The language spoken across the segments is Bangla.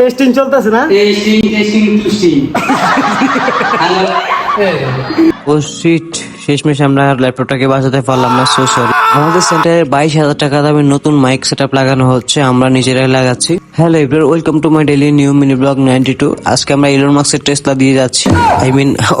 টেস্টিং চলতেছে না? ও শিট, শেষমেশ আমরা ল্যাপটপটাকে বাঁচাতে পারলাম না, সো সরি। আমাদের সেন্টারে 22,000 টাকা দামের নতুন মাইক সেটআপ লাগানো হচ্ছে, আমরা নিজেরাই লাগাচ্ছি। Hello everyone, welcome to my daily new mini blog 92। আজকে আমরা ইলন মাস্কের টেসলা দিয়ে যাচ্ছি,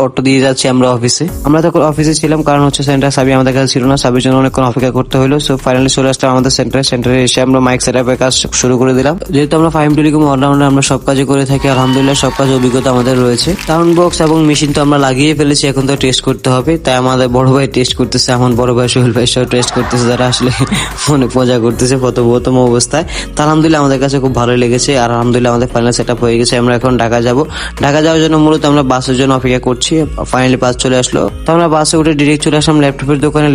অটো দিয়ে যাচ্ছি আমরা অফিসে। আমরা তখন অফিসে ছিলাম, কারণ হচ্ছে সেন্টার সাবি আমাদের কাছে ছিল না, সাবির জন্য অনেকক্ষণ অপেক্ষা করতে হলো। সো ফাইনালি চলে আসলাম আমাদের সেন্টারে এসে আমরা মাইক সেটআপের কাজ শুরু করে দিলাম। যেহেতু আমরা 5 টেলিকম অলরাউন্ডার, আমরা সব কাজে করে থাকি, আলহামদুলিল্লাহ সব কাজ অভিজ্ঞতা আমাদের রয়েছে। সাউন্ড বক্স এবং মেশিন তো আমরা লাগিয়ে ফেলেছি, এখন তো টেস্ট করতে হবে। তাই আমাদের বড় ভাই টেস্ট করতেছে, আমার বড় ভাই সোহেল ভাই সব টেস্ট করতেছে, যারা আসলে ফোনে মজা করতেছে প্রথম অবস্থায়। তা আলহামদুলিল্লাহ আমাদের কাছে খুব ভালো লেগেছে, আর আলহামদুলিল্লাহ আমাদের ফাইনাল সেটআপ হয়ে গেছে। আমরা এখন ঢাকা যাব। ঢাকা যাওয়ার জন্য মূলত আমরা বাসের জন্য অপেক্ষা করছি। ফাইনালি বাস চলে আসলো, তো আমরা বাসে উঠে ডিরেক্ট চলে আসলাম ল্যাপটপের দোকানে।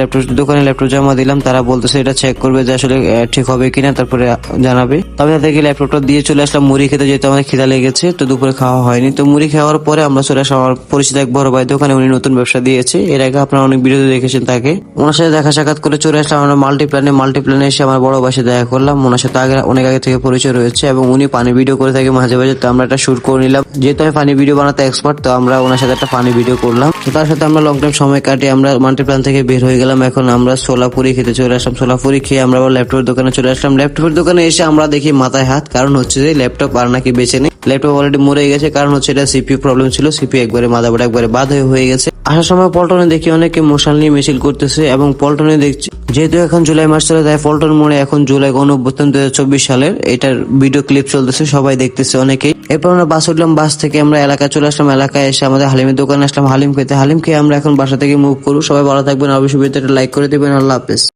ল্যাপটপ জমা দিলাম, তারা বলতেছে এটা চেক করবে যে আসলে ঠিক হবে কিনা, তারপরে জানাবে। তবে তাদেরকে ল্যাপটপটা দিয়ে চলে আসলাম মুড়ি খেতে, যেহেতু আমাদের খিদা লেগেছে, তো দুপুরে খাওয়া হয়নি। তো মুড়ি খাওয়ার পরে আমরা চলে আসলাম আমার পরিচিত এক বড় ভাই দোকানে, উনি নতুন ব্যবসা দিয়েছে। এর আগে আপনারা অনেক ভিডিওতে দেখেছেন তাকে। ওনার সাথে দেখা সাক্ষাৎ করে চলে আসলাম আমরা মাল্টিপ্ল্যানে এসে আমার বড় ভাইয়ের সাথে দেখা করলাম। ওনার সাথে অনেক আগে থেকে পরিচয় রয়েছে, এবং উনি পানি ভিডিও করে থাকে মাঝে মাঝে, তো আমরা একটা শুট করে নিলাম। যেহেতু আমি পানি ভিডিও বানাতে এক্সপার্ট, তো আমরা ওনার সাথে একটা পানি ভিডিও করলাম। তো তার সাথে আমরা লং টাইম সময় কাটিয়ে আমরা মাল্টিপ্ল্যান থেকে বের হয়ে গেলাম। এখন আমরা সোলাপুরি খেতে চলে আসলাম। সোলাপুরি খেয়ে আমরা আবার ল্যাপটপের দোকানে চলে আসলাম। ল্যাপটপের দোকানে এসে আমরা দেখি মাথায় হাত, কারণ হচ্ছে যে ল্যাপটপ আর নাকি বেঁচে নেই, ল্যাপটপ অলরেডি মরে গেছে। কারণ হচ্ছে এটা সিপিইউ প্রবলেম ছিল, সিপিইউ একবারে মাদারবোর্ড একবারে বাদ হয়ে গেছে। আসার সময় পল্টনে দেখি অনেকে মশাল নিয়ে মিছিল করতেছে, এবং পল্টনে দেখছি যেহেতু এখন জুলাই মাস চলে, তাই পল্টন মোড়ে এখন জুলাই গণঅভ্যুত্থান 2024 সালের এটার ভিডিও ক্লিপ চলতেছে, সবাই দেখতেছে অনেকেই। এরপর আমরা বাস উঠলাম, বাস থেকে আমরা এলাকায় চলে আসলাম। এলাকায় এসে আমাদের হালিমের দোকানে আসলাম হালিম খেতে। হালিম খেয়ে আমরা এখন বাসা থেকে মুভ করবো। সবাই ভালো থাকবেন, অবশ্যই ভিডিওটা লাইক করে দেবেন। আল্লাহ হাফেজ।